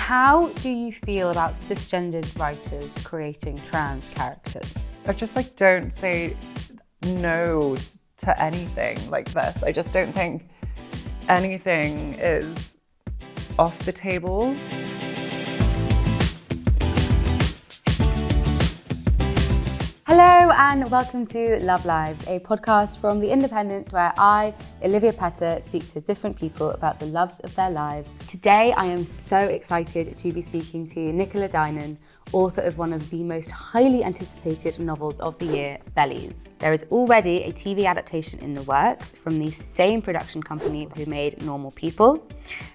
How do you feel about cisgendered writers creating trans characters? I just don't say no to anything like this. I just don't think anything is off the table. Hello and welcome to Love Lives, a podcast from The Independent where I, Olivia Petter, speak to different people about the loves of their lives. Today I am so excited to be speaking to Nicola Dinan, author of one of the most highly anticipated novels of the year, Bellies. There is already a TV adaptation in the works from the same production company who made Normal People.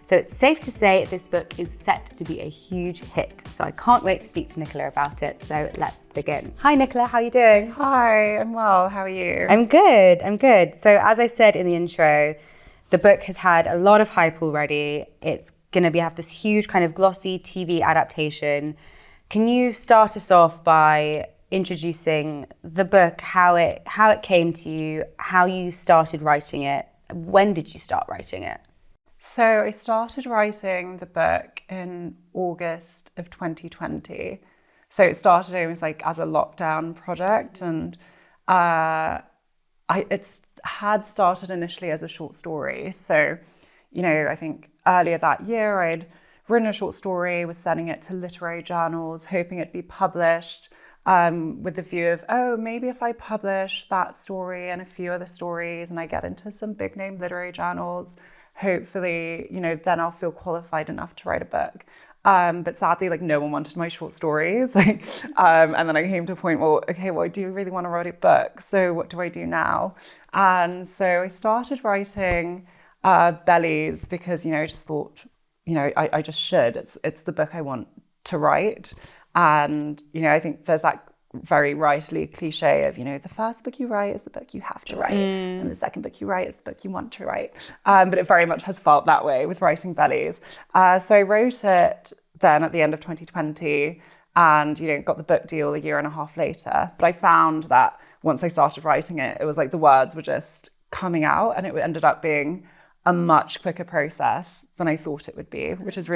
So it's safe to say this book is set to be a huge hit. So I can't wait to speak to Nicola about it. So let's begin. Hi Nicola, how are you doing? Hi, I'm well. How are you? I'm good. So as I said in the intro, the book has had a lot of hype already. It's going to have this huge kind of glossy TV adaptation. Can you start us off by introducing the book, how it came to you, how you started writing it? When did you start writing it? So I started writing the book in August of 2020. So it started almost as a lockdown project, and it had started initially as a short story. So, I think earlier that year I'd written a short story, was sending it to literary journals, hoping it'd be published, with the view of, maybe if I publish that story and a few other stories and I get into some big name literary journals, hopefully, then I'll feel qualified enough to write a book. But sadly, no one wanted my short stories. And then I came to a point, I do really want to write a book. So what do I do now? And so I started writing Bellies because, I just thought, I just should. It's the book I want to write. And, I think there's that very rightly cliche of, the first book you write is the book you have to write. And the second book you write is the book you want to write. But it very much has felt that way with writing Bellies. So I wrote it then at the end of 2020 and, got the book deal a year and a half later. But I found that once I started writing it, it was the words were just coming out, and it ended up being a much quicker process than I thought it would be, which was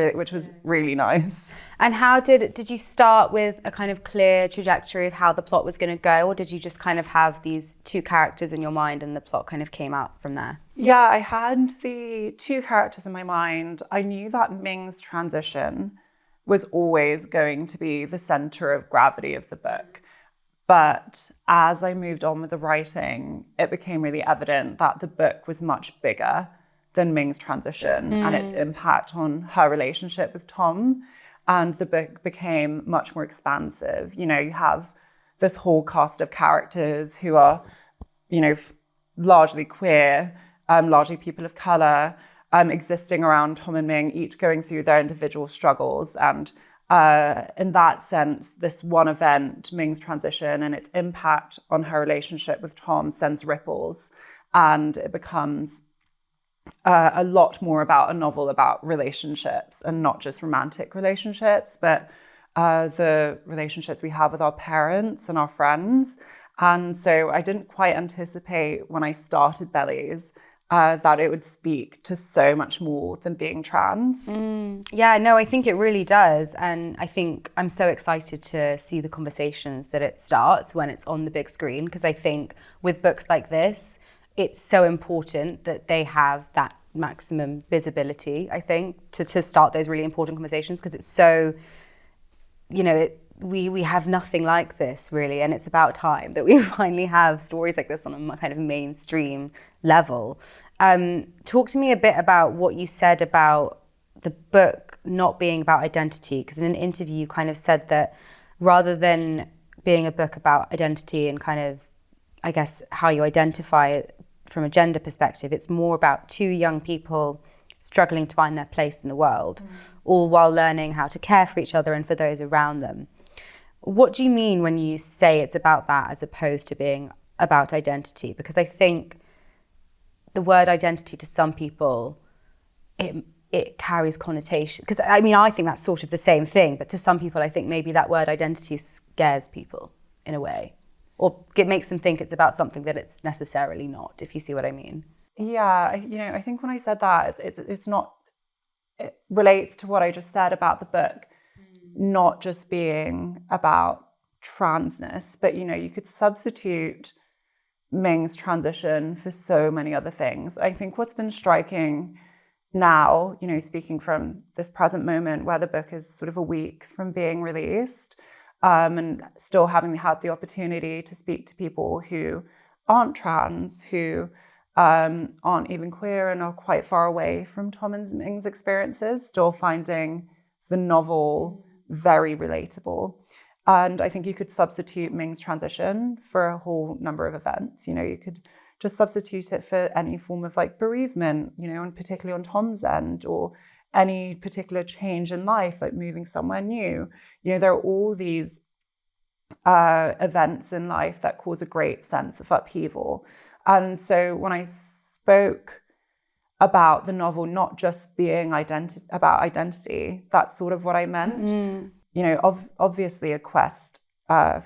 really nice. And how did you start with a kind of clear trajectory of how the plot was going to go, or did you just kind of have these two characters in your mind and the plot kind of came out from there? Yeah, I had the two characters in my mind. I knew that Ming's transition was always going to be the center of gravity of the book. But as I moved on with the writing, it became really evident that the book was much bigger than Ming's transition and its impact on her relationship with Tom. And the book became much more expansive. You have this whole cast of characters who are, largely queer, largely people of color, existing around Tom and Ming, each going through their individual struggles. And in that sense, this one event, Ming's transition and its impact on her relationship with Tom sends ripples, and it becomes a lot more about a novel about relationships, and not just romantic relationships, but the relationships we have with our parents and our friends. And so I didn't quite anticipate when I started Bellies that it would speak to so much more than being trans. Yeah, no, I think it really does. And I think I'm so excited to see the conversations that it starts when it's on the big screen, because I think with books like this, it's so important that they have that maximum visibility, I think, to start those really important conversations, because it's so, we have nothing like this really, and it's about time that we finally have stories like this on a kind of mainstream level. Talk to me a bit about what you said about the book not being about identity, because in an interview you kind of said that rather than being a book about identity and kind of, I guess, how you identify it from a gender perspective, it's more about two young people struggling to find their place in the world, all while learning how to care for each other and for those around them. What do you mean when you say it's about that as opposed to being about identity? Because I think the word identity to some people, it carries connotation. Because I think that's sort of the same thing, but to some people, I think maybe that word identity scares people in a way, or it makes them think it's about something that it's necessarily not, if you see what I mean. Yeah, I think when I said that, it's not it relates to what I just said about the book not just being about transness, but, you know, you could substitute Ming's transition for so many other things. I think what's been striking now, you know, speaking from this present moment where the book is sort of a week from being released, and still having had the opportunity to speak to people who aren't trans, who aren't even queer and are quite far away from Tom and Ming's experiences, still finding the novel very relatable. And I think you could substitute Ming's transition for a whole number of events. You know, you could just substitute it for any form of like bereavement, you know, and particularly on Tom's end, or any particular change in life, like moving somewhere new. You know, there are all these events in life that cause a great sense of upheaval. And so when I spoke about the novel not just being about identity, that's sort of what I meant. You know, obviously a quest for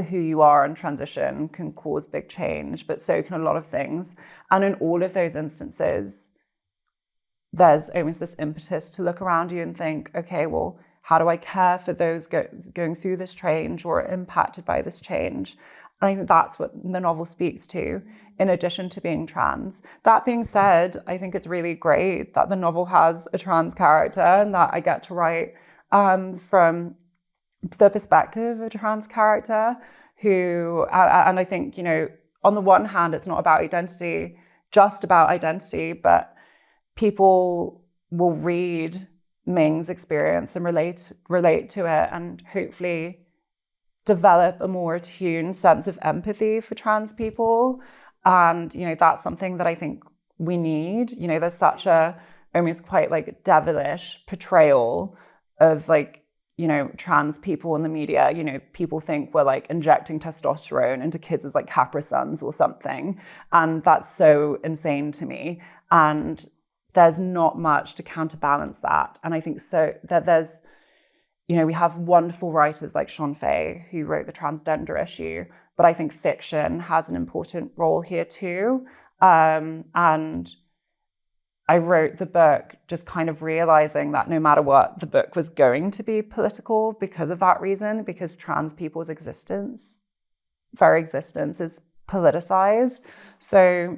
who you are in transition can cause big change, but so can a lot of things. And in all of those instances, there's almost this impetus to look around you and think, okay, well, how do I care for those going through this change or impacted by this change? And I think that's what the novel speaks to, in addition to being trans. That being said, I think it's really great that the novel has a trans character and that I get to write from the perspective of a trans character who, and I think, you know, on the one hand, it's not about identity, just about identity, but people will read Ming's experience and relate to it and hopefully develop a more attuned sense of empathy for trans people. And, you know, that's something that I think we need. You know, there's such a almost quite like devilish portrayal of like, you know, trans people in the media. You know, people think we're like injecting testosterone into kids as like Capra Suns or something. And that's so insane to me. And there's not much to counterbalance that. And I think so that there's, you know, we have wonderful writers like Sean Fay who wrote the transgender issue, but I think fiction has an important role here too. And I wrote the book just kind of realizing that no matter what, the book was going to be political because of that reason, because trans people's existence, very existence, is politicized. So,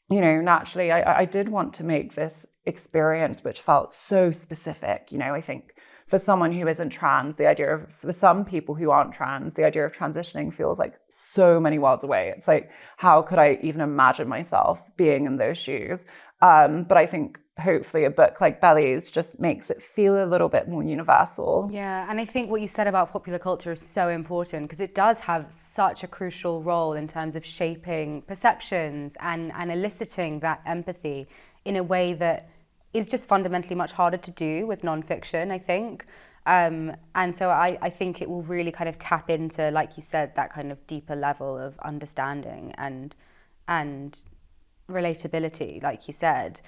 you know, naturally, I did want to make this experience which felt so specific. You know, I think for someone who isn't trans, for some people who aren't trans, the idea of transitioning feels like so many worlds away. It's like, how could I even imagine myself being in those shoes? But I think hopefully a book like Bellies just makes it feel a little bit more universal. Yeah, and I think what you said about popular culture is so important because it does have such a crucial role in terms of shaping perceptions and eliciting that empathy in a way that is just fundamentally much harder to do with nonfiction, I think. And so I think it will really kind of tap into, like you said, that kind of deeper level of understanding and relatability, like you said,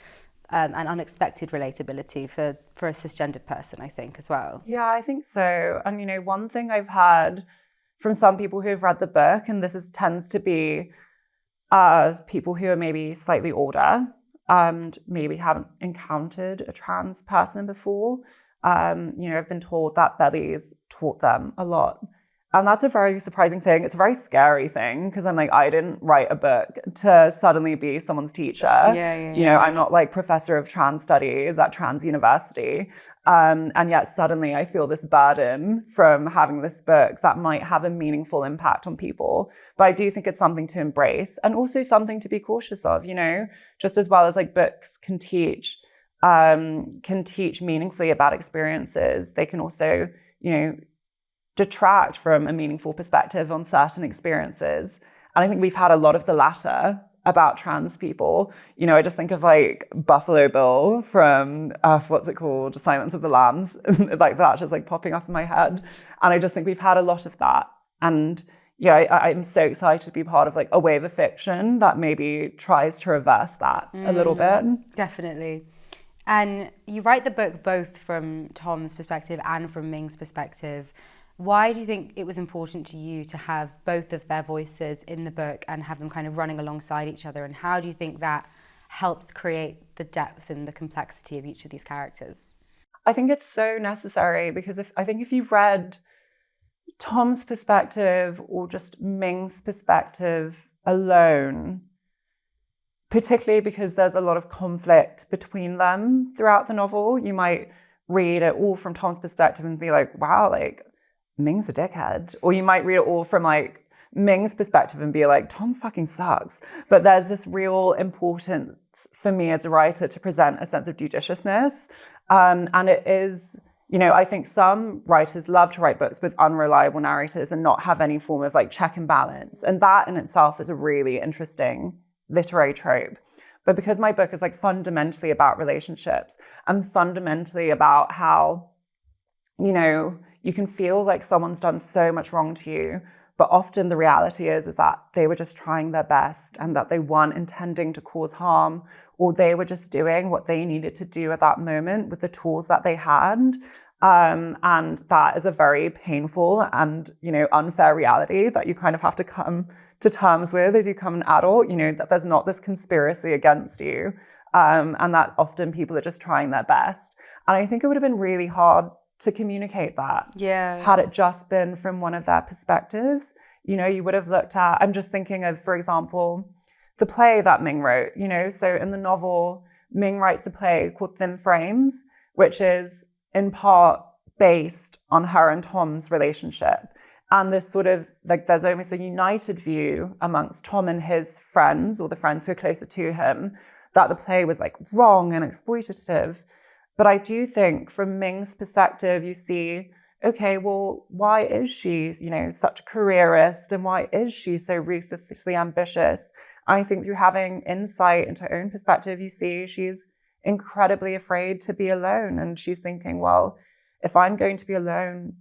and unexpected relatability for a cisgendered person, I think, as well. Yeah, I think so. And, you know, one thing I've heard from some people who have read the book, and tends to be people who are maybe slightly older, and maybe haven't encountered a trans person before. You know, I've been told that Bellies taught them a lot. And that's a very surprising thing. It's a very scary thing because I'm like, I didn't write a book to suddenly be someone's teacher. You know, I'm not like professor of trans studies at trans university. And yet suddenly I feel this burden from having this book that might have a meaningful impact on people. But I do think it's something to embrace and also something to be cautious of, you know, just as well as like books can teach meaningfully about experiences. They can also, you know, detract from a meaningful perspective on certain experiences. And I think we've had a lot of the latter about trans people. You know, I just think of like Buffalo Bill from, what's it called? Silence of the Lambs. Like that just like popping up in my head. And I just think we've had a lot of that. And yeah, I'm so excited to be part of like a wave of fiction that maybe tries to reverse that a little bit. Definitely. And you write the book both from Tom's perspective and from Ming's perspective. Why do you think it was important to you to have both of their voices in the book and have them kind of running alongside each other? And how do you think that helps create the depth and the complexity of each of these characters? I think it's so necessary because I think if you've read Tom's perspective or just Ming's perspective alone, particularly because there's a lot of conflict between them throughout the novel, you might read it all from Tom's perspective and be like, wow, like Ming's a dickhead. Or you might read it all from like Ming's perspective and be like, Tom fucking sucks. But there's this real importance for me as a writer to present a sense of judiciousness. And it is, I think some writers love to write books with unreliable narrators and not have any form of like check and balance. And that in itself is a really interesting literary trope. But because my book is like fundamentally about relationships and fundamentally about how, you can feel like someone's done so much wrong to you, but often the reality is that they were just trying their best and that they weren't intending to cause harm, or they were just doing what they needed to do at that moment with the tools that they had. And that is a very painful and, unfair reality that you kind of have to come to terms with as you become an adult, that there's not this conspiracy against you, and that often people are just trying their best. And I think it would have been really hard to communicate that. Yeah. Had it just been from one of their perspectives. You would have looked at, I'm just thinking of, for example, the play that Ming wrote, so in the novel, Ming writes a play called Thin Frames, which is in part based on her and Tom's relationship. And this sort of, like, there's almost a united view amongst Tom and his friends, or the friends who are closer to him, that the play was like wrong and exploitative. But I do think from Ming's perspective, you see, okay, well, why is she, such a careerist, and why is she so ruthlessly ambitious? I think through having insight into her own perspective, you see she's incredibly afraid to be alone. And she's thinking, well, if I'm going to be alone,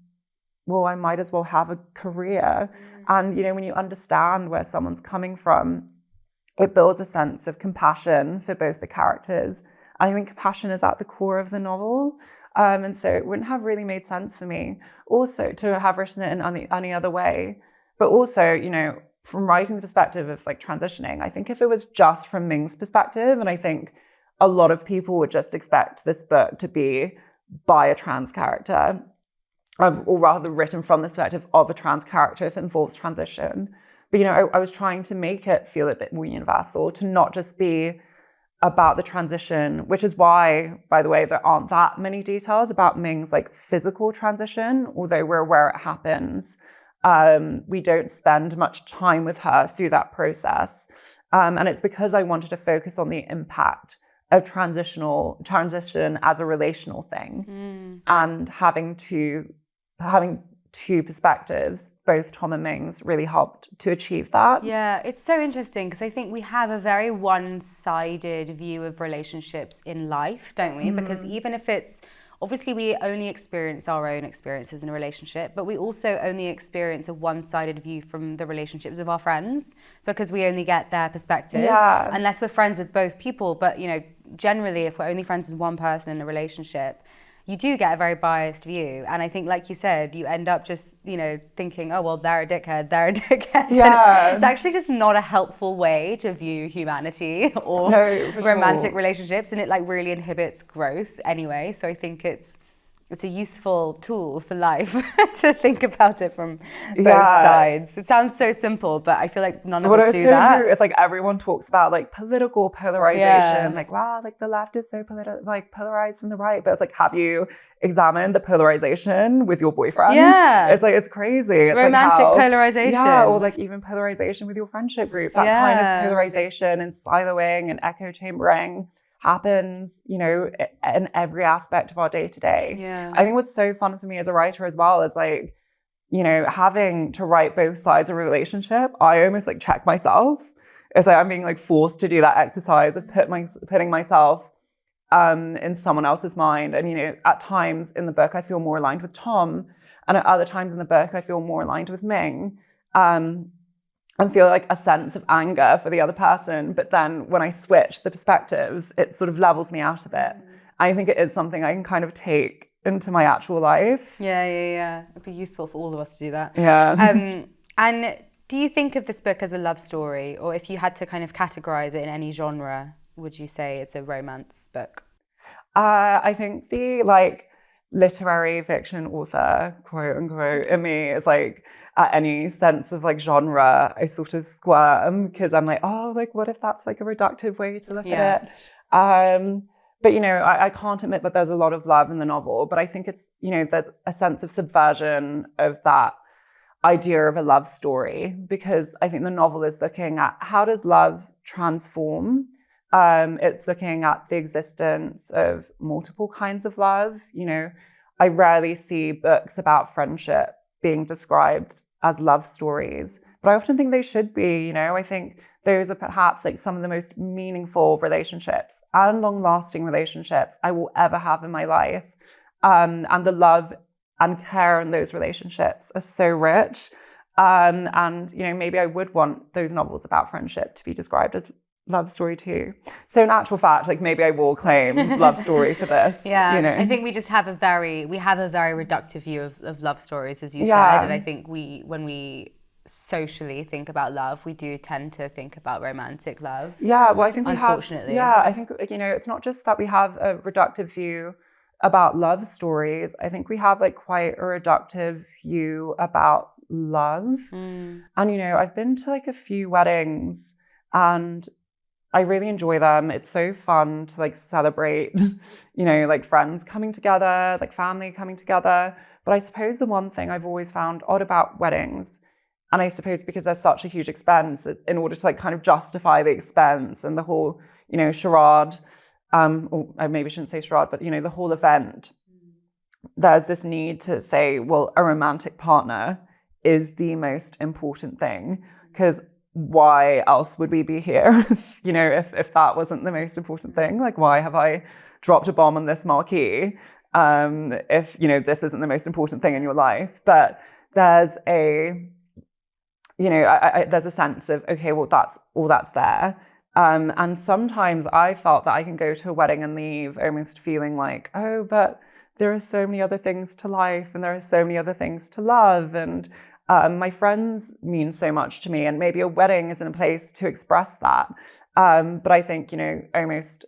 well, I might as well have a career. And, when you understand where someone's coming from, it builds a sense of compassion for both the characters. I think compassion is at the core of the novel. And so it wouldn't have really made sense for me also to have written it in any other way. But also, from writing the perspective of like transitioning, I think if it was just from Ming's perspective, and I think a lot of people would just expect this book to be by a trans character, or rather written from the perspective of a trans character if it involves transition. But, I was trying to make it feel a bit more universal, to not just be about the transition, which is why, by the way, there aren't that many details about Ming's like physical transition, although we're aware it happens. We don't spend much time with her through that process. And it's because I wanted to focus on the impact of transition as a relational thing, and having two perspectives, both Tom and Ming's, really helped to achieve that. Yeah, it's so interesting because I think we have a very one-sided view of relationships in life, don't we? Because even if it's, obviously we only experience our own experiences in a relationship, but we also only experience a one-sided view from the relationships of our friends because we only get their perspective, unless we're friends with both people. But, generally, if we're only friends with one person in a relationship, you do get a very biased view. And I think, like you said, you end up just, thinking, oh, well, they're a dickhead. Yeah. It's actually just not a helpful way to view humanity or romantic relationships. And it like really inhibits growth anyway. So I think it's a useful tool for life to think about it from both sides. It sounds so simple, but I feel like none of us do that. True. It's like everyone talks about like political polarization, like, wow, like the left is so polarized from the right. But it's like, have you examined the polarization with your boyfriend? Yeah. It's like, it's crazy. It's romantic polarization. Yeah, or like even polarization with your friendship group. That kind of polarization and siloing and echo chambering happens, in every aspect of our day to day. I think what's so fun for me as a writer as well is like, having to write both sides of a relationship, I almost like check myself. It's like I'm being like forced to do that exercise of putting myself in someone else's mind. And, at times in the book, I feel more aligned with Tom. And at other times in the book, I feel more aligned with Ming. And feel like a sense of anger for the other person. But then when I switch the perspectives, it sort of levels me out a bit. I think it is something I can kind of take into my actual life. Yeah. It'd be useful for all of us to do that. Yeah. And do you think of this book as a love story? Or if you had to kind of categorize it in any genre, would you say it's a romance book? I think the like literary fiction author, quote unquote, in me is like at any sense of like genre, I sort of squirm because I'm like, oh, like what if that's like a reductive way to look at it? But you know, I can't admit that there's a lot of love in the novel, but I think it's, you know, there's a sense of subversion of that idea of a love story, because I think the novel is looking at how does love transform. It's looking at the existence of multiple kinds of love. You know, I rarely see books about friendship being described as love stories, but I often think they should be. You know, I think those are perhaps like some of the most meaningful relationships and long-lasting relationships I will ever have in my life. And the love and care in those relationships are so rich. And, you know, maybe I would want those novels about friendship to be described as love story too. So in actual fact, like maybe I will claim love story for this. Yeah, you know? I think we just have a very reductive view of love stories, as you said. And I think when we socially think about love, we do tend to think about romantic love. Yeah, well, I think unfortunately. I think, you know, it's not just that we have a reductive view about love stories. I think we have like quite a reductive view about love. And, you know, I've been to like a few weddings and I really enjoy them. It's so fun to like celebrate, you know, like friends coming together, like family coming together. But I suppose the one thing I've always found odd about weddings, and I suppose because there's such a huge expense, in order to like kind of justify the expense and the whole, you know, charade, or I maybe shouldn't say charade, but, you know, the whole event, there's this need to say, well, a romantic partner is the most important thing, because why else would we be here? You know, if that wasn't the most important thing, like why have I dropped a bomb on this marquee? If, you know, this isn't the most important thing in your life. But there's a, you know, there's a sense of, okay, well, that's all that's there. And sometimes I felt that I can go to a wedding and leave almost feeling like, oh, but there are so many other things to life and there are so many other things to love. And my friends mean so much to me, and maybe a wedding isn't a place to express that. But I think, you know, almost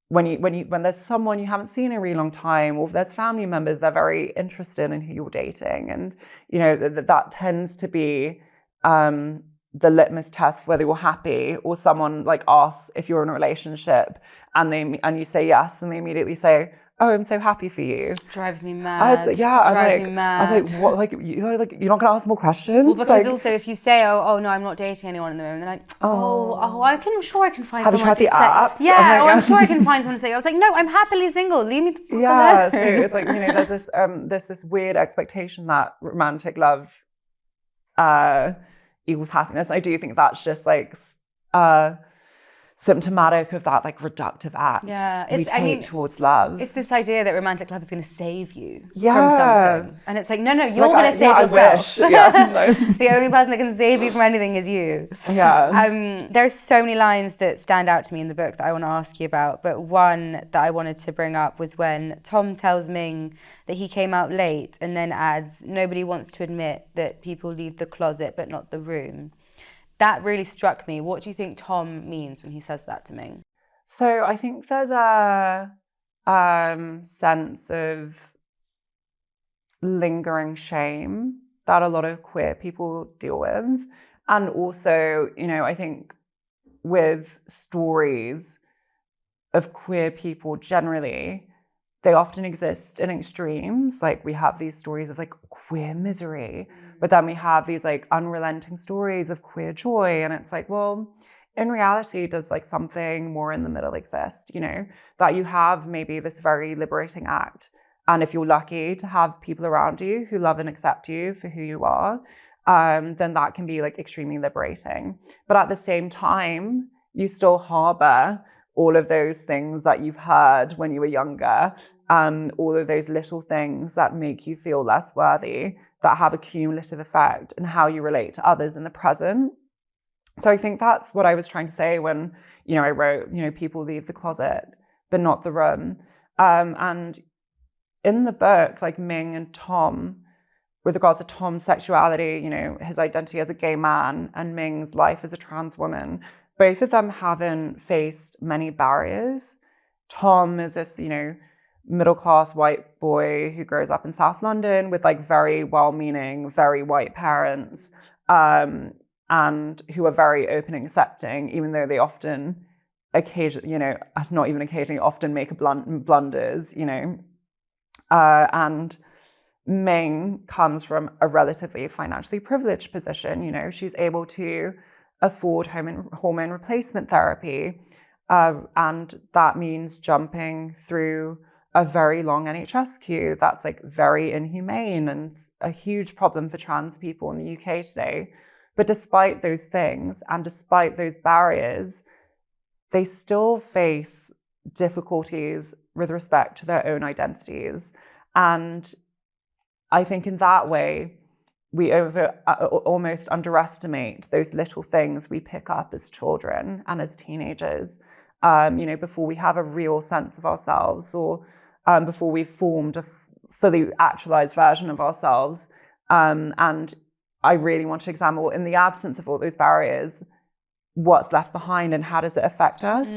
when there's someone you haven't seen in a really long time, or if there's family members, they're very interested in who you're dating. And, you know, that tends to be the litmus test for whether you're happy, or someone like asks if you're in a relationship and you say yes, and they immediately say, oh, I'm so happy for you. Drives me mad. Me mad. I was like, what? Like, you're not going to ask more questions? Well, because also if you say, oh, no, I'm not dating anyone at the moment, they're like, I'm sure I can find someone. Have you tried the apps? Yeah, I'm sure I can find someone to say. I was like, no, I'm happily single. Leave me the fuck alone. So it's like, you know, there's this weird expectation that romantic love equals happiness. I do think that's just like symptomatic of that like reductive act we take towards love. It's this idea that romantic love is going to save you from something. And it's like, no, you're like, going to save yourself. I wish. The only person that can save you from anything is you. There's so many lines that stand out to me in the book that I want to ask you about, but one that I wanted to bring up was when Tom tells Ming that he came out late and then adds, nobody wants to admit that people leave the closet but not the room. That really struck me. What do you think Tom means when he says that to Ming? So I think there's a sense of lingering shame that a lot of queer people deal with. And also, you know, I think with stories of queer people generally, they often exist in extremes. Like we have these stories of like queer misery, but then we have these like unrelenting stories of queer joy. And it's like, well, in reality, does like something more in the middle exist, you know, that you have maybe this very liberating act. And if you're lucky to have people around you who love and accept you for who you are, then that can be like extremely liberating. But at the same time, you still harbor all of those things that you've heard when you were younger, all of those little things that make you feel less worthy, that have a cumulative effect in how you relate to others in the present. So I think that's what I was trying to say when, you know, I wrote, you know, people leave the closet, but not the room. And in the book, like Ming and Tom, with regards to Tom's sexuality, you know, his identity as a gay man and Ming's life as a trans woman, both of them haven't faced many barriers. Tom is this, middle-class white boy who grows up in South London with like very well-meaning, very white parents, and who are very open and accepting, even though they often not even occasionally, often make blunders, and Ming comes from a relatively financially privileged position. She's able to afford hormone replacement therapy, and that means jumping through a very long NHS queue that's like very inhumane and a huge problem for trans people in the UK today. But despite those things and despite those barriers, they still face difficulties with respect to their own identities. And I think in that way, we almost underestimate those little things we pick up as children and as teenagers, before we have a real sense of ourselves, or before we've formed a fully actualized version of ourselves. And I really want to examine, in the absence of all those barriers, what's left behind and how does it affect us?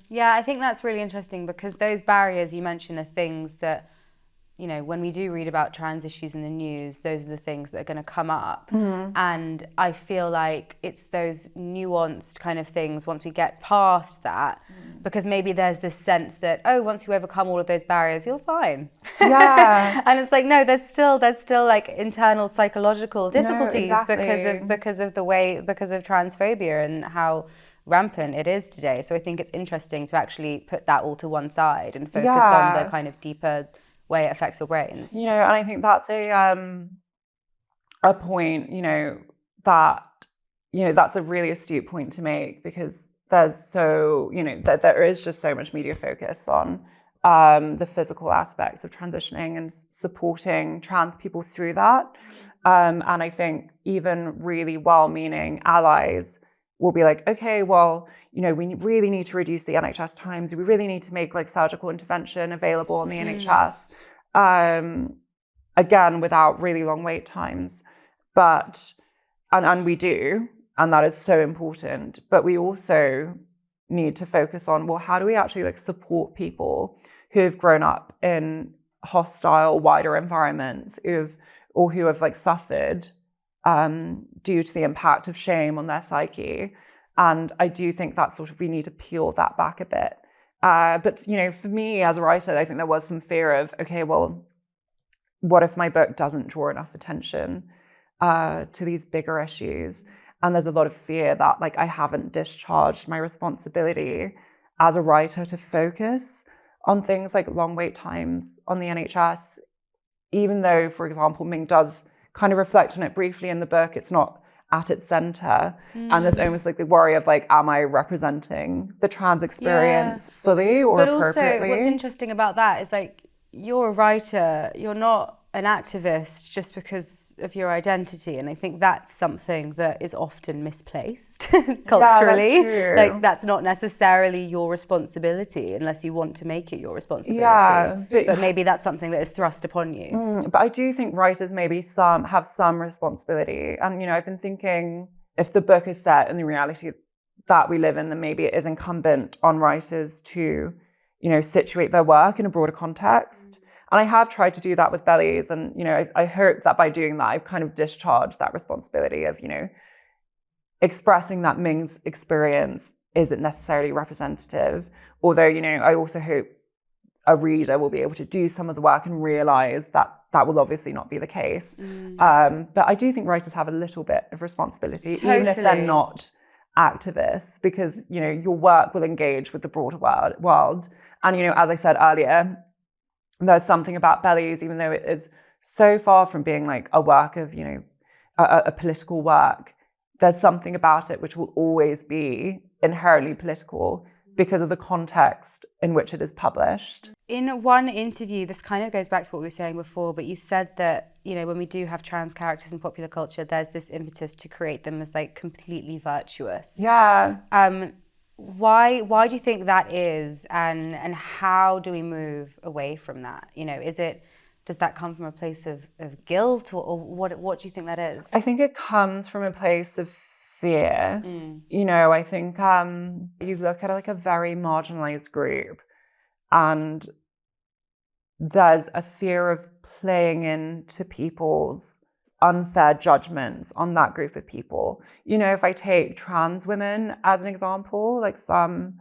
Yeah, I think that's really interesting, because those barriers you mentioned are things that, when we do read about trans issues in the news, those are the things that are going to come up. And I feel like it's those nuanced kind of things once we get past that, because maybe there's this sense that, once you overcome all of those barriers, you're fine. Yeah. And it's like, no, there's still like internal psychological difficulties. No, exactly. because of transphobia and how rampant it is today. So I think it's interesting to actually put that all to one side and focus on the kind of deeper way it affects your brains. And I think that's a point, that's a really astute point to make, because there's there is just so much media focus on the physical aspects of transitioning and supporting trans people through that. And I think even really well-meaning allies will be like, okay, well, we really need to reduce the NHS times. We really need to make like surgical intervention available on the NHS. Again, without really long wait times. But, and we do, and that is so important. But we also need to focus on, well, how do we actually like support people who have grown up in hostile, wider environments, who have like suffered due to the impact of shame on their psyche. And I do think that we need to peel that back a bit. But, for me as a writer, I think there was some fear of, okay, well, what if my book doesn't draw enough attention to these bigger issues? And there's a lot of fear that like I haven't discharged my responsibility as a writer to focus on things like long wait times on the NHS, even though, for example, Ming does kind of reflect on it briefly in the book. It's not at its center. And there's almost like the worry of like, am I representing the trans experience fully or appropriately? Also, what's interesting about that is like, you're a writer, you're not an activist just because of your identity. And I think that's something that is often misplaced culturally. Yeah, that's true. Like, that's not necessarily your responsibility unless you want to make it your responsibility. Yeah, but maybe that's something that is thrust upon you. But I do think writers maybe have some responsibility. And, I've been thinking, if the book is set in the reality that we live in, then maybe it is incumbent on writers to, situate their work in a broader context. And I have tried to do that with Bellies. And, I hope that by doing that, I've kind of discharged that responsibility of, expressing that Ming's experience isn't necessarily representative. Although, I also hope a reader will be able to do some of the work and realize that that will obviously not be the case. But I do think writers have a little bit of responsibility, even if they're not activists, because, your work will engage with the broader world. And, as I said earlier, there's something about Bellies, even though it is so far from being like a work of, a political work, there's something about it which will always be inherently political because of the context in which it is published. In one interview, this kind of goes back to what we were saying before, but you said that, when we do have trans characters in popular culture, there's this impetus to create them as like completely virtuous. Yeah. Why do you think that is, and how do we move away from that? Does that come from a place of guilt, or what do you think that is? I think it comes from a place of fear. You know, I think you look at like a very marginalized group and there's a fear of playing into people's unfair judgments on that group of people. You know, if I take trans women as an example, like some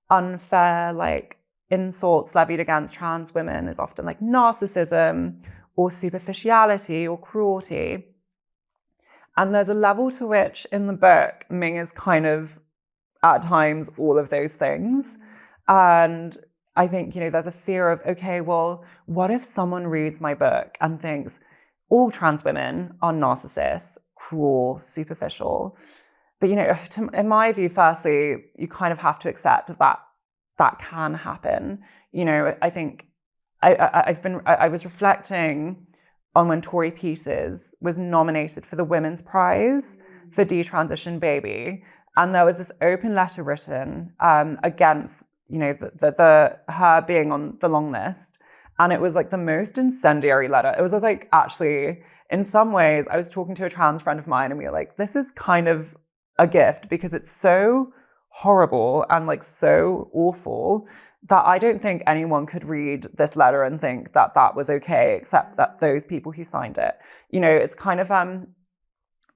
unfair like insults levied against trans women is often like narcissism or superficiality or cruelty. And there's a level to which in the book, Ming is kind of at times all of those things. And I think, you know, there's a fear of, okay, well, what if someone reads my book and thinks all trans women are narcissists, cruel, superficial? But, you know, in my view, firstly, you kind of have to accept that that can happen. You know, I think I was reflecting on when Tori Peters was nominated for the Women's Prize for Detransition Baby. And there was this open letter written against, you know, the her being on the long list. And it was like the most incendiary letter. It was like, actually, in some ways, I was talking to a trans friend of mine and we were like, this is kind of a gift because it's so horrible and like so awful that I don't think anyone could read this letter and think that that was okay, except that those people who signed it. You know, it's kind of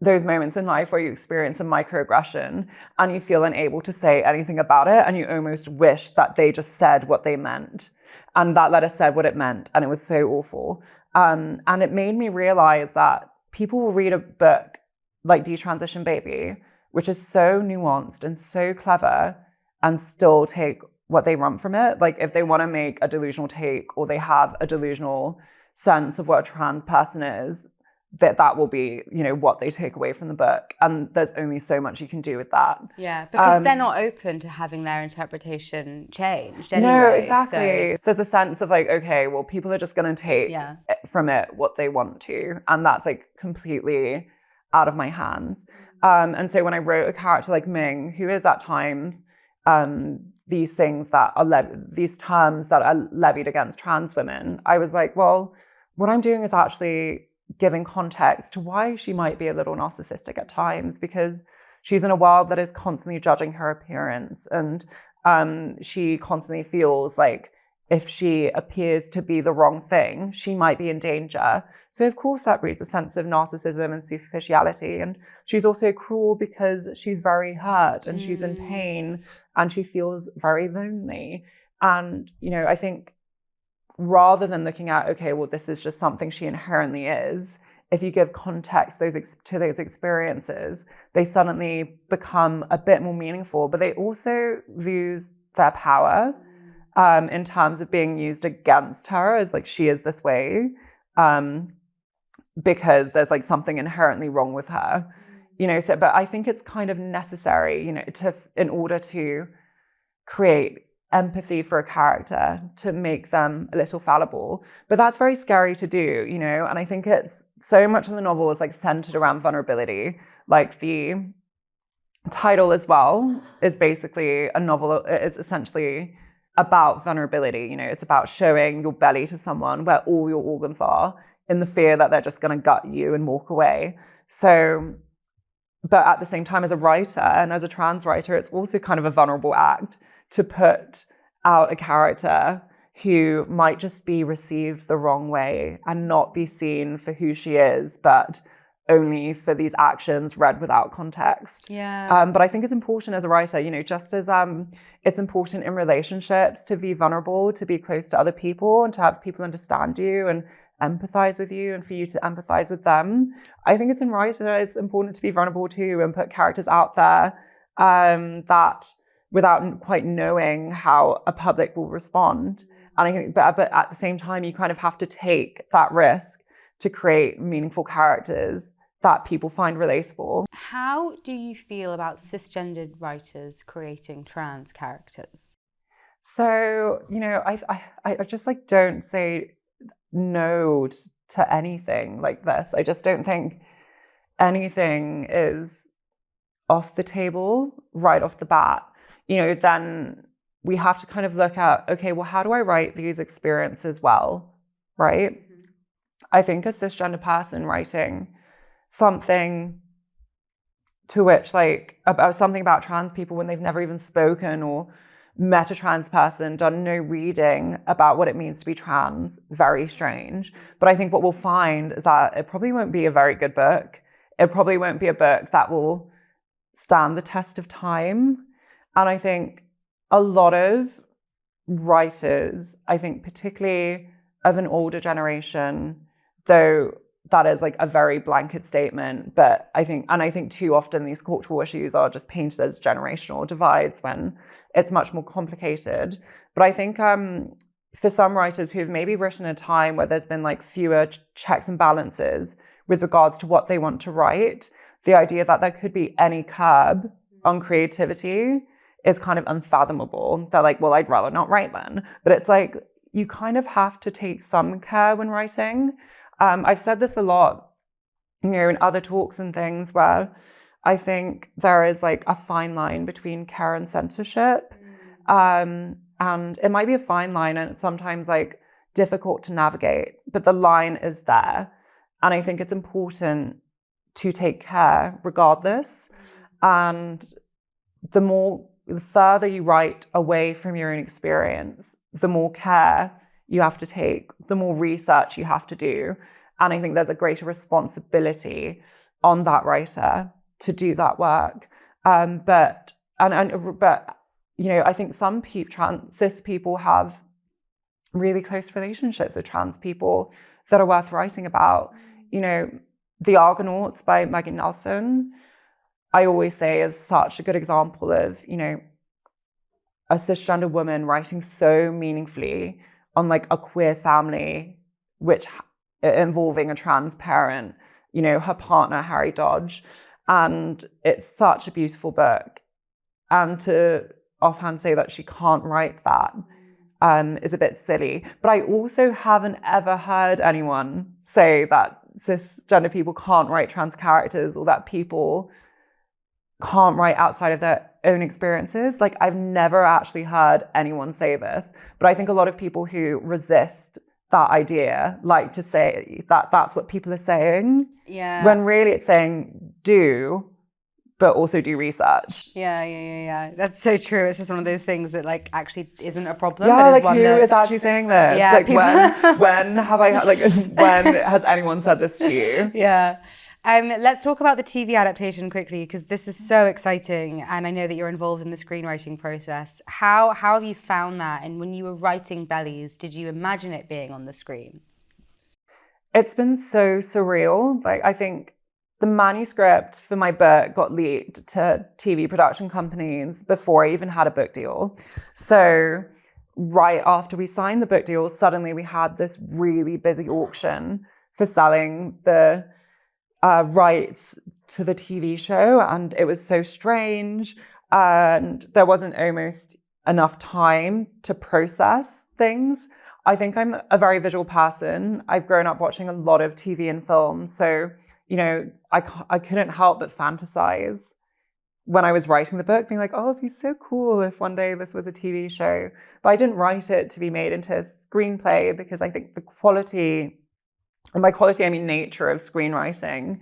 those moments in life where you experience a microaggression and you feel unable to say anything about it and you almost wish that they just said what they meant. And that letter said what it meant and it was so awful. And it made me realize that people will read a book like Detransition Baby, which is so nuanced and so clever, and still take what they want from it. Like if they want to make a delusional take or they have a delusional sense of what a trans person is, that will be, you know, what they take away from the book. And there's only so much you can do with that. Yeah, because they're not open to having their interpretation changed anyway. No, exactly. So there's a sense of like, okay, well, people are just going to take from it what they want to. And that's like completely out of my hands. And so when I wrote a character like Ming, who is at times these things that are these terms that are levied against trans women, I was like, well, what I'm doing is actually giving context to why she might be a little narcissistic at times, because she's in a world that is constantly judging her appearance, and she constantly feels like if she appears to be the wrong thing, she might be in danger. So of course that breeds a sense of narcissism and superficiality. And she's also cruel because she's very hurt and she's in pain and she feels very lonely. And, you know, I think rather than looking at, okay, well, this is just something she inherently is, if you give context to those experiences, they suddenly become a bit more meaningful, but they also lose their power in terms of being used against her as like, she is this way because there's like something inherently wrong with her, you know. So, but I think it's kind of necessary, you know, in order to create empathy for a character, to make them a little fallible. But that's very scary to do, you know. And I think it's so much of the novel is like centered around vulnerability. Like the title as well is basically a novel. It's essentially about vulnerability. You know, it's about showing your belly to someone where all your organs are, in the fear that they're just going to gut you and walk away. So, but at the same time, as a writer and as a trans writer, it's also kind of a vulnerable act to put out a character who might just be received the wrong way and not be seen for who she is, but only for these actions read without context. Yeah. But I think it's important as a writer, you know, just as it's important in relationships to be vulnerable, to be close to other people and to have people understand you and empathize with you and for you to empathize with them. I think it's important to be vulnerable too and put characters out there that without quite knowing how a public will respond. And I think, but at the same time, you kind of have to take that risk to create meaningful characters that people find relatable. How do you feel about cisgendered writers creating trans characters? So, you know, I just like don't say no to anything like this. I just don't think anything is off the table right off the bat. You know, then we have to kind of look at, okay, well, how do I write these experiences well, right? Mm-hmm. I think a cisgender person writing something to which like about something about trans people when they've never even spoken or met a trans person, done no reading about what it means to be trans. Very strange. But I think what we'll find is that it probably won't be a very good book. It probably won't be a book that will stand the test of time. And I think a lot of writers, I think particularly of an older generation, though that is like a very blanket statement, but I think too often these cultural issues are just painted as generational divides when it's much more complicated. But I think for some writers who've maybe written a time where there's been like fewer checks and balances with regards to what they want to write, the idea that there could be any curb on creativity is kind of unfathomable. They're like, well, I'd rather not write then. But it's like, you kind of have to take some care when writing. I've said this a lot, in other talks and things where I think there is like a fine line between care and censorship. And it might be a fine line and it's sometimes like difficult to navigate, but the line is there. And I think it's important to take care regardless. And the further you write away from your own experience, the more care you have to take, the more research you have to do. And I think there's a greater responsibility on that writer to do that work. But I think some cis people have really close relationships with trans people that are worth writing about. The Argonauts by Megan Nelson, I always say is such a good example of, a cisgender woman writing so meaningfully on like a queer family, which involving a trans parent, her partner, Harry Dodge. And it's such a beautiful book. And to offhand say that she can't write that is a bit silly. But I also haven't ever heard anyone say that cisgender people can't write trans characters or that people can't write outside of their own experiences. Like, I've never actually heard anyone say this, but I think a lot of people who resist that idea like to say that that's what people are saying. Yeah. When really it's saying do, but also do research. Yeah. That's so true. It's just one of those things that like actually isn't a problem. Yeah, but like is actually saying this? Yeah, like when has anyone said this to you? Yeah. Let's talk about the TV adaptation quickly, because this is so exciting, and I know that you're involved in the screenwriting process. How have you found that? And when you were writing Bellies, did you imagine it being on the screen? It's been so surreal. Like, I think the manuscript for my book got leaked to TV production companies before I even had a book deal. So right after we signed the book deal, suddenly we had this really busy auction for selling the rights to the TV show, and it was so strange, and there wasn't almost enough time to process things. I think I'm a very visual person. I've grown up watching a lot of TV and film, so I couldn't help but fantasize when I was writing the book, being like, oh, it'd be so cool if one day this was a TV show. But I didn't write it to be made into a screenplay, because I think the quality, and by quality I mean nature, of screenwriting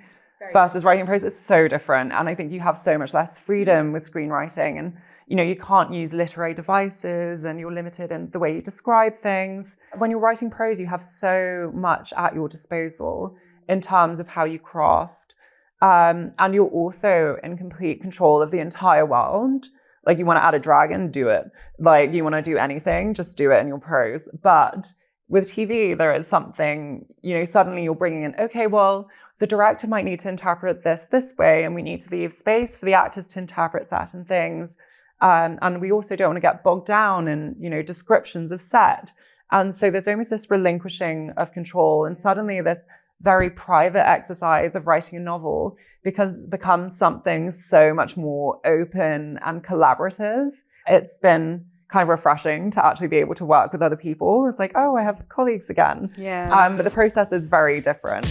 versus writing prose is so different. And I think you have so much less freedom with screenwriting, and you can't use literary devices, and you're limited in the way you describe things. When you're writing prose, you have so much at your disposal in terms of how you craft. And you're also in complete control of the entire world. Like, you want to add a dragon, do it. Like, you want to do anything, just do it in your prose. But with TV, there is something, suddenly you're bringing in, okay, well, the director might need to interpret this way, and we need to leave space for the actors to interpret certain things. And we also don't want to get bogged down in, descriptions of set. And so there's almost this relinquishing of control, and suddenly this very private exercise of writing a novel becomes something so much more open and collaborative. It's been kind of refreshing to actually be able to work with other people. It's like, oh, I have colleagues again. Yeah. But the process is very different.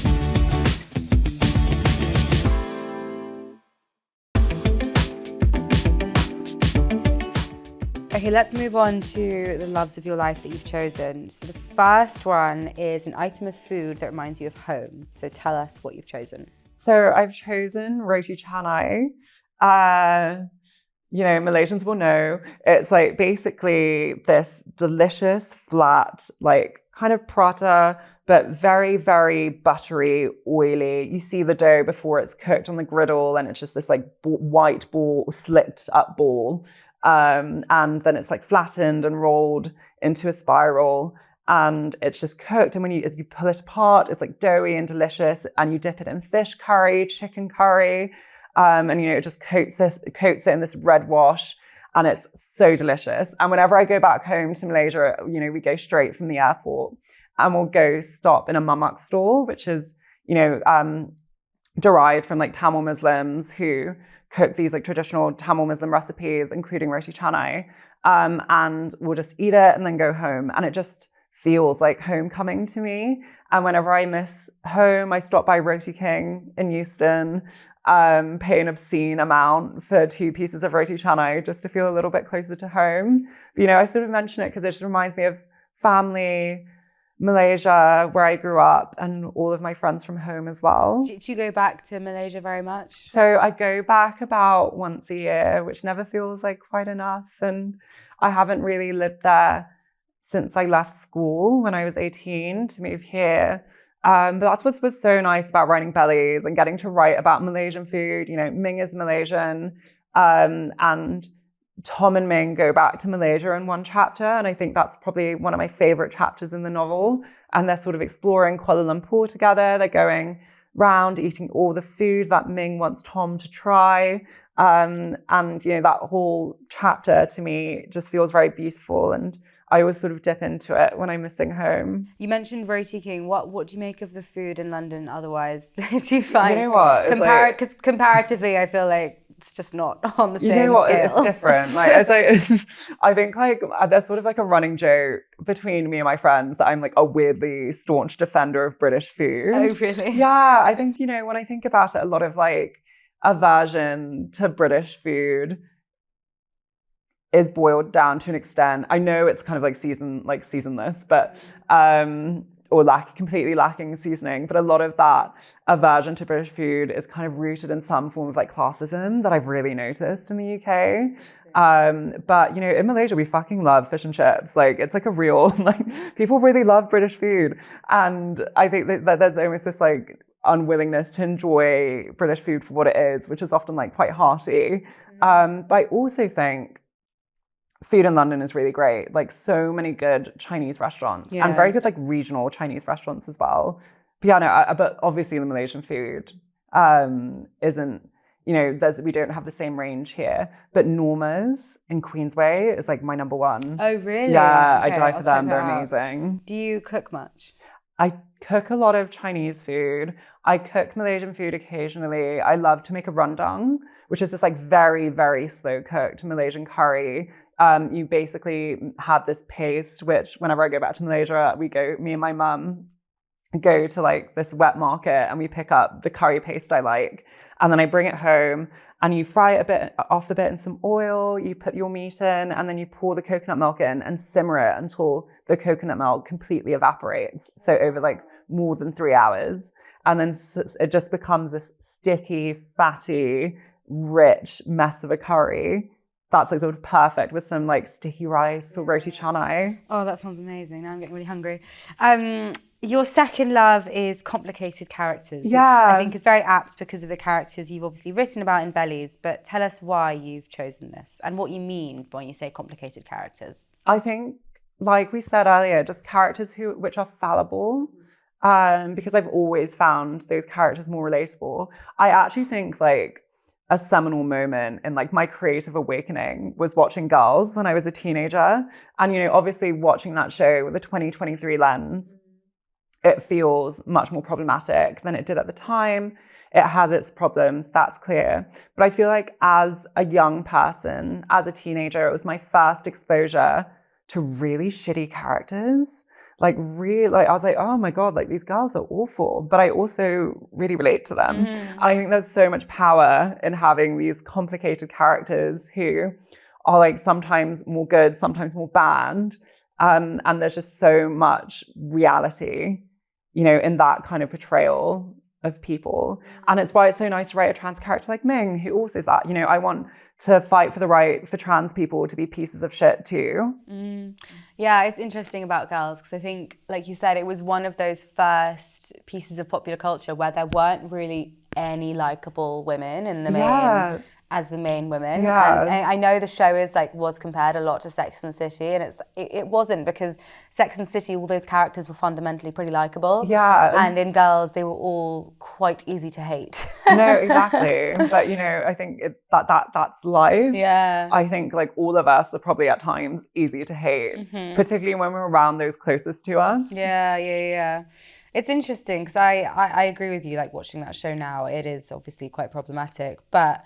Okay, let's move on to the loves of your life that you've chosen. So the first one is an item of food that reminds you of home. So tell us what you've chosen. So I've chosen roti canai. Malaysians will know. It's like basically this delicious, flat, like kind of prata, but very, very buttery, oily. You see the dough before it's cooked on the griddle, and it's just this like white ball, slicked up ball. And then it's like flattened and rolled into a spiral. And it's just cooked. And as you pull it apart, it's like doughy and delicious. And you dip it in fish curry, chicken curry. It just coats it in this red wash, and it's so delicious. And whenever I go back home to Malaysia, we go straight from the airport and we'll go stop in a mamak store, which is, derived from like Tamil Muslims who cook these like traditional Tamil Muslim recipes, including roti canai. And we'll just eat it and then go home. And it just feels like homecoming to me. And whenever I miss home, I stop by Roti King in Euston, pay an obscene amount for 2 pieces of roti canai just to feel a little bit closer to home. But, I sort of mention it because it just reminds me of family, Malaysia, where I grew up, and all of my friends from home as well. Do you go back to Malaysia very much? So I go back about once a year, which never feels like quite enough. And I haven't really lived there since I left school when I was 18 to move here. But that's what was so nice about writing Bellies and getting to write about Malaysian food. Ming is Malaysian, and Tom and Ming go back to Malaysia in one chapter. And I think that's probably one of my favorite chapters in the novel. And they're sort of exploring Kuala Lumpur together. They're going round eating all the food that Ming wants Tom to try. That whole chapter to me just feels very beautiful. And I always sort of dip into it when I'm missing home. You mentioned Roti King. What do you make of the food in London otherwise? Do you find... You know what? Because comparatively, I feel like it's just not on the same scale. You know what? It's different. I think there's sort of like a running joke between me and my friends that I'm like a weirdly staunch defender of British food. Oh, really? Yeah. I think, when I think about it, a lot of like aversion to British food is boiled down to an extent. I know it's kind of like seasonless, but completely lacking seasoning. But a lot of that aversion to British food is kind of rooted in some form of like classism that I've really noticed in the UK. But in Malaysia, we fucking love fish and chips. Like it's like a real people really love British food, and I think that there's almost this like unwillingness to enjoy British food for what it is, which is often like quite hearty. But I also think food in London is really great. Like so many good Chinese restaurants and very good like regional Chinese restaurants as well. But but obviously the Malaysian food isn't, we don't have the same range here. But Norma's in Queensway is like my number one. Oh, really? Yeah, okay, I die for them. They're out. amazing. Do you cook much? I cook a lot of Chinese food. I cook Malaysian food occasionally. I love to make a rendang, which is this like very, very slow cooked Malaysian curry. You basically have this paste, which whenever I go back to Malaysia, me and my mum go to like this wet market and we pick up the curry paste I like. And then I bring it home and you fry it off a bit in some oil, you put your meat in, and then you pour the coconut milk in and simmer it until the coconut milk completely evaporates. So over like more than 3 hours. And then it just becomes this sticky, fatty, rich mess of a curry. That's like sort of perfect with some like sticky rice or roti canai. Oh, that sounds amazing. Now I'm getting really hungry. Your second love is complicated characters. Yeah. Which I think is very apt because of the characters you've obviously written about in Bellies. But tell us why you've chosen this and what you mean when you say complicated characters. I think, like we said earlier, just characters which are fallible. Because I've always found those characters more relatable. I actually think like a seminal moment in like my creative awakening was watching Girls when I was a teenager. And, obviously watching that show with a 2023 lens, it feels much more problematic than it did at the time. It has its problems, that's clear. But I feel like as a young person, as a teenager, it was my first exposure to really shitty characters. I was like, oh my God, like these girls are awful, but I also really relate to them. I think there's so much power in having these complicated characters who are like sometimes more good, sometimes more bad. And there's just so much reality, in that kind of portrayal. of people. And it's why it's so nice to write a trans character like Ming, who also is that, I want to fight for the right for trans people to be pieces of shit too. Yeah, it's interesting about Girls because I think, like you said, it was one of those first pieces of popular culture where there weren't really any likable women in the main as the main women. Yeah. And I know the show was compared a lot to Sex and the City, and it wasn't, because Sex and the City, all those characters were fundamentally pretty likable. Yeah. And in Girls, they were all quite easy to hate. No, exactly. But I think that's life. Yeah. I think like all of us are probably at times easy to hate, particularly when we're around those closest to us. Yeah. It's interesting because I agree with you. Like, watching that show now, it is obviously quite problematic, but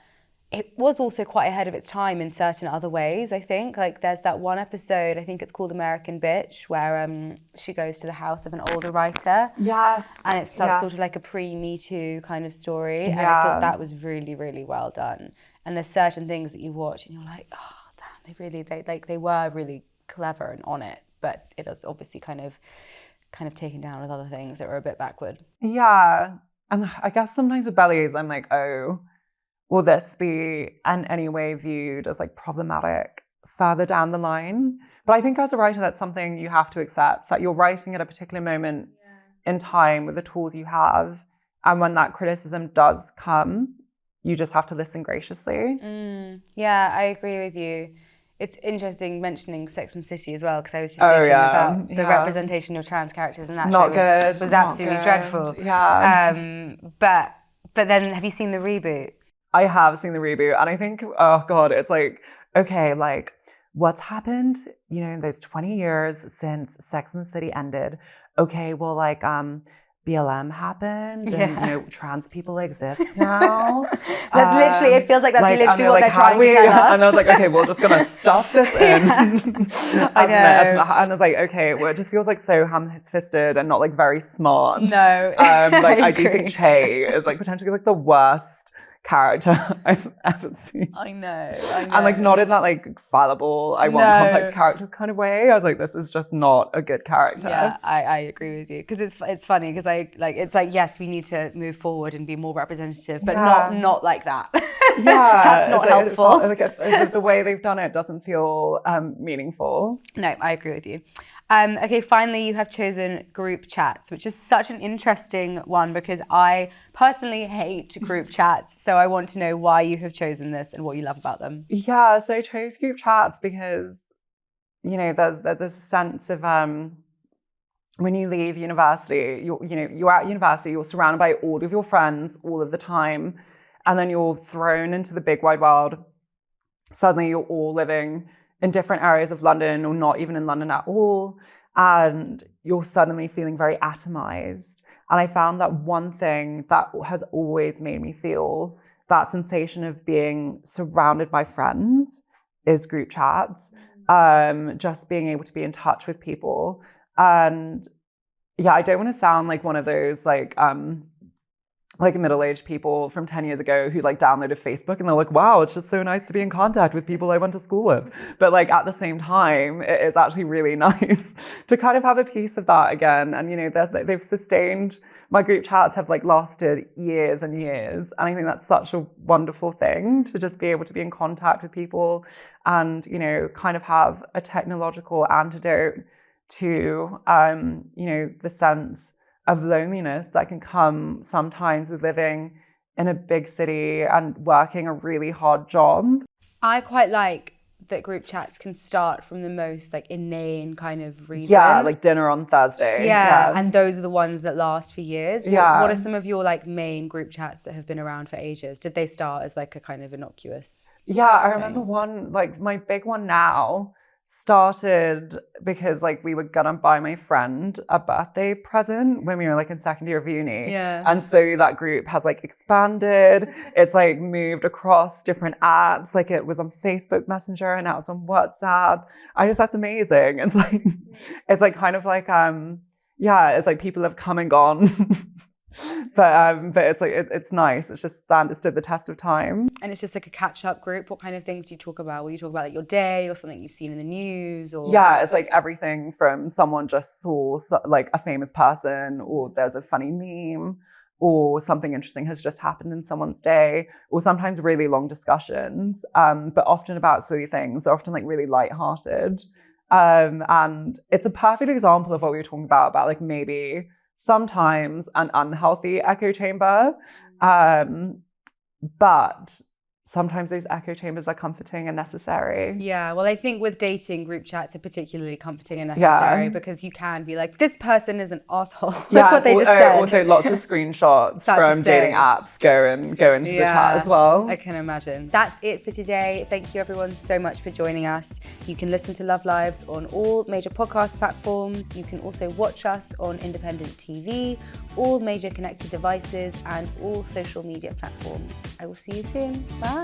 it was also quite ahead of its time in certain other ways, I think. Like, there's that one episode, I think it's called American Bitch, where she goes to the house of an older writer. Yes. And it's sort of like a pre-Me Too kind of story. And I thought that was really, really well done. And there's certain things that you watch and you're like, oh, damn, they were really clever and on it. But it was obviously kind of taken down with other things that were a bit backward. Yeah. And I guess sometimes with Bellies, I'm like, oh, will this be in any way viewed as like problematic further down the line? But I think as a writer, that's something you have to accept, that you're writing at a particular moment in time with the tools you have. And when that criticism does come, you just have to listen graciously. Yeah, I agree with you. It's interesting mentioning Sex and the City as well, because I was just thinking about the representation of trans characters in that show was absolutely dreadful. Yeah. But then, have you seen the reboot? I have seen the reboot, and I think, oh God, it's like, okay, like what's happened, in those 20 years since Sex and the City ended? Okay, well, like BLM happened, and trans people exist now. That's literally, it feels like that's literally what they're trying to tell us. And I was like, okay, we're just gonna stuff this in. And I was like, okay, well, it just feels like so ham-fisted and not like very smart. No, I do think Che is like potentially like the worst character I've ever seen. I know. And like not in that like fallible, I want complex characters kind of way. I was like, this is just not a good character. Yeah, I agree with you, because it's funny, because it's like, yes, we need to move forward and be more representative, but not like that. That's not helpful. The way they've done it doesn't feel meaningful. No, I agree with you. Okay, finally, you have chosen group chats, which is such an interesting one because I personally hate group chats. So I want to know why you have chosen this and what you love about them. Yeah, so I chose group chats because, there's a sense of when you leave university, you're at university, you're surrounded by all of your friends all of the time, and then you're thrown into the big wide world. Suddenly, you're all living in different areas of London, or not even in London at all, and you're suddenly feeling very atomized. And I found that one thing that has always made me feel that sensation of being surrounded by friends is group chats, just being able to be in touch with people. And yeah, I don't want to sound like one of those like middle-aged people from 10 years ago who like downloaded Facebook and they're like, wow, it's just so nice to be in contact with people I went to school with. But like at the same time, it's actually really nice to kind of have a piece of that again. And they've sustained, my group chats have like lasted years and years. And I think that's such a wonderful thing, to just be able to be in contact with people and, kind of have a technological antidote to, the sense of loneliness that can come sometimes with living in a big city and working a really hard job. I quite like that group chats can start from the most like inane kind of reason. Yeah, like dinner on Thursday. Yeah, and those are the ones that last for years. What are some of your like main group chats that have been around for ages? Did they start as like a kind of innocuous Yeah, I remember one, like my big one now started because like we were gonna buy my friend a birthday present when we were like in second year of uni. Yeah. And so that group has like expanded. It's like moved across different apps. Like it was on Facebook Messenger and now it's on WhatsApp. That's amazing. It's like kind of like it's like people have come and gone. But it's like it's nice. It's just stood the test of time. And it's just like a catch-up group. What kind of things do you talk about? Will you talk about like your day or something you've seen in the news? Or yeah, it's like everything from someone just saw like a famous person, or there's a funny meme, or something interesting has just happened in someone's day, or sometimes really long discussions, but often about silly things. They're often like really lighthearted. And it's a perfect example of what we were talking about like maybe sometimes an unhealthy echo chamber. But sometimes those echo chambers are comforting and necessary. Yeah, well, I think with dating, group chats are particularly comforting and necessary because you can be like, this person is an asshole. Look what they just said. Also, lots of screenshots from dating apps go into the chat as well. I can imagine. That's it for today. Thank you everyone so much for joining us. You can listen to Love Lives on all major podcast platforms. You can also watch us on independent TV, all major connected devices, and all social media platforms. I will see you soon. Bye.